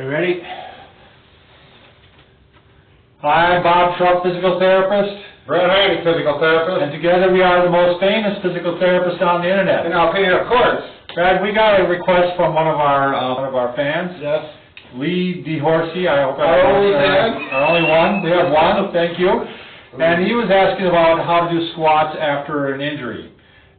you ready? Hi, I'm Bob Trupp, physical therapist. Brad Heine, physical therapist. And together we are the most famous physical therapists on the internet. And I'll pay you, of course. Brad, we got a request from one of our fans. Yes. Lee DeHorsey, I hope Our only fan. Our only one. We have one, thank you. And he was asking about how to do squats after an injury.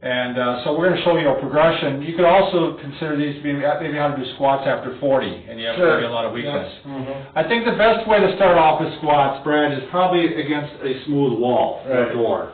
And so we're going to show you a progression. You could also consider these to be maybe how to do squats after 40, and you have maybe a lot of weakness. Yes. Mm-hmm. I think the best way to start off with squats, Brad, is probably against a smooth wall or door.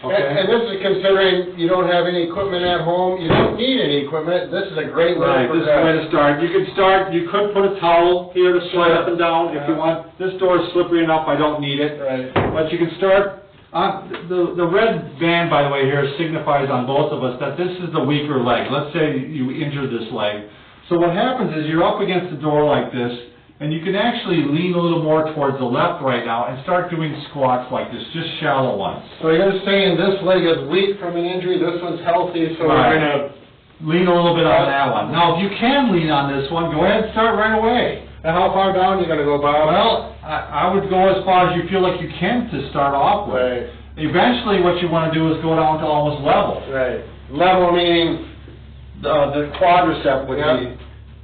Okay. And this is considering you don't have any equipment at home. You don't need any equipment. This is a great way to This is the way to start. You could put a towel here to slide up and down if you want. This door is slippery enough, I don't need it. Right. But you can start. The red band, by the way, here signifies on both of us that this is the weaker leg. Let's say you injured this leg. So what happens is you're up against the door like this, and you can actually lean a little more towards the left right now and start doing squats like this, just shallow ones. So you're saying this leg is weak from an injury, this one's healthy, so Right. we're going to lean a little bit on that one. Now, if you can lean on this one, go ahead and start right away. And how far down are you going to go, Bob? Well, I would go as far as you feel like you can to start off with. Right. Eventually, what you want to do is go down to almost level. Right. Level meaning The quadricep would be.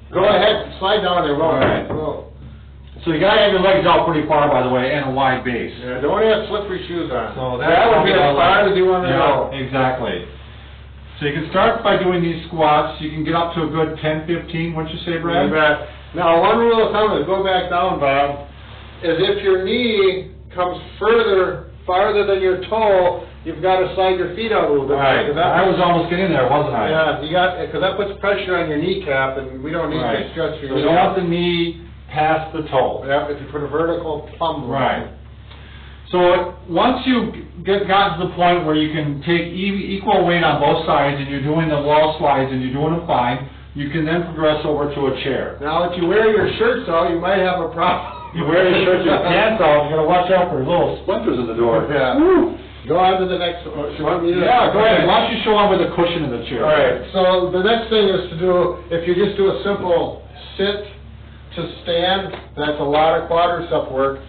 Go ahead, slide down there. All right. Roll. So you got to have your legs out pretty far, by the way, and a wide base. Yeah, don't have slippery shoes on. So that would be as far as you want to go. Exactly. So you can start by doing these squats. You can get up to a good 10, 15, wouldn't you say, Brad? You bet. Now, one rule of thumb is go back down, Bob, is if your knee comes farther than your toe, you've got to slide your feet out a little bit. Right. I was almost getting there, wasn't I? Yeah, because that puts pressure on your kneecap, and we don't need to stretch your knee. You don't want the knee past the toe. Yeah, if you put a vertical plumb. Right. So once you gotten to the point where you can take equal weight on both sides, and you're doing the wall slides, and you're doing them fine, you can then progress over to a chair. Now, if you wear your shirts out, you might have a problem. You wear your shirts, your pants out, you got to watch out for little splinters in the door. Yeah. Woo. Go on to the next one. Yeah, go ahead. Why don't you show on with the cushion in the chair? All right. So the next thing is to do, if you just do a simple sit to stand, that's a lot of quadricep work.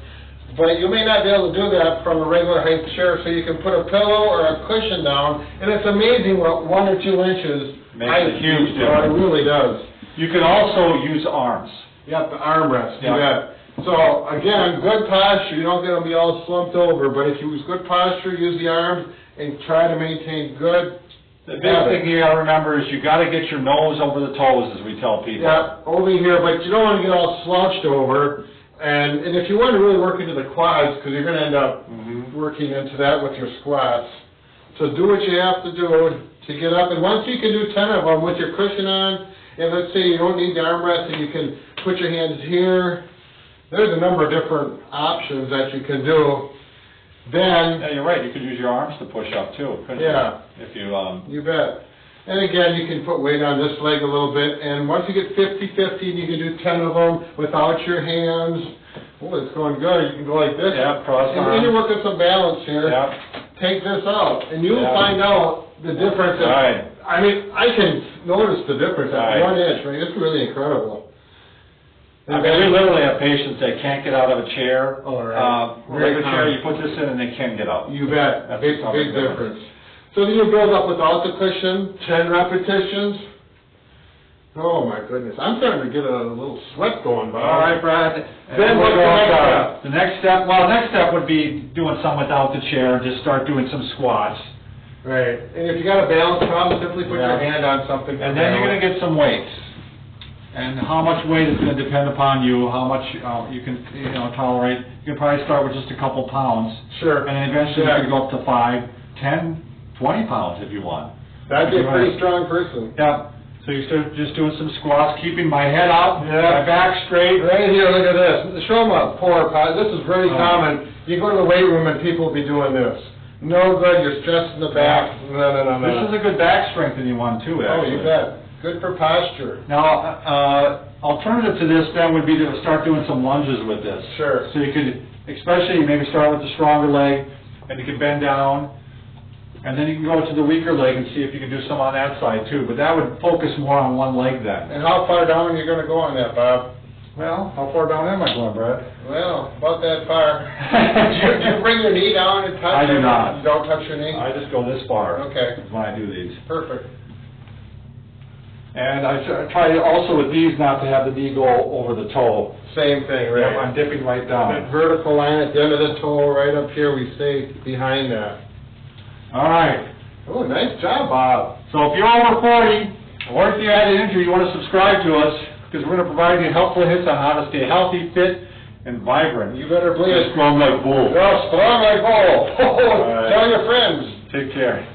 But you may not be able to do that from a regular height chair, so you can put a pillow or a cushion down, and it's amazing what 1 or 2 inches makes a huge difference. It really does. You can also use arms. Yep, the arm rest. Yeah. Yeah. So again, good posture. You don't get to be all slumped over, but if you use good posture, use the arms and try to maintain good. The big thing you got to remember is you got to get your nose over the toes, as we tell people. Yeah, over here, but you don't want to get all slouched over. And if you want to really work into the quads, because you're going to end up working into that with your squats. So do what you have to do to get up. And once you can do 10 of them with your cushion on, and let's say you don't need the armrest, and you can put your hands here. There's a number of different options that you can do. Then, yeah, you're right. You could use your arms to push up too, couldn't you? If you you bet. And again, you can put weight on this leg a little bit. And once you get 50-50, you can do 10 of them without your hands. Oh, it's going good. You can go like this. Yeah, cross and then you're working some balance here. Yeah. Take this out, and you'll find out the difference. Right. I mean, I can notice the difference at 1 inch. Right? It's really incredible. I mean, we literally have patients that can't get out of a chair. Oh, right. Regular chair, you put this in and they can get out. You bet. That's Big difference. So then you build up without the cushion, 10 repetitions. Oh my goodness. I'm starting to get a little sweat going, Bob. All right, Brad. Then what's the next step? The next step would be doing some without the chair. Just start doing some squats. Right. And if you got a balance problem, simply put your hand on something. And then you're going to get some weights. And how much weight is going to depend upon you, how much you can tolerate. You can probably start with just a couple pounds. Sure. And then eventually you can go up to 5, 10, 20 pounds if you want. That'd be a pretty strong person. Yeah. So you start just doing some squats, keeping my head up, my back straight. Right here, look at this. Show them a poor pot. This is very common. You go to the weight room and people will be doing this. No good, you're stressed in the back. No. This is a good back strengthening one too, actually. Oh, you bet. Good for posture. Now, alternative to this then would be to start doing some lunges with this. Sure. So you could, especially maybe start with the stronger leg, and you can bend down, and then you can go to the weaker leg and see if you can do some on that side too. But that would focus more on one leg then. And how far down are you going to go on that, Bob? Well, how far down am I going, Brad? Well, about that far. Do you bring your knee down and touch I do it? not. You don't touch your knee? I just go this far. Okay. When I do these. Perfect. And I try also with these not to have the knee go over the toe. Same thing, right? Yep, I'm dipping right That down. vertical line at the end of the toe, right up here, we stay behind that. All right. Oh, nice job, Bob. So if you're over 40, or if you had an injury, you want to subscribe to us, because we're going to provide you helpful hints on how to stay healthy, fit, and vibrant. You better believe it. Strong like bull. Well, strong like bull. right. Tell your friends. Take care.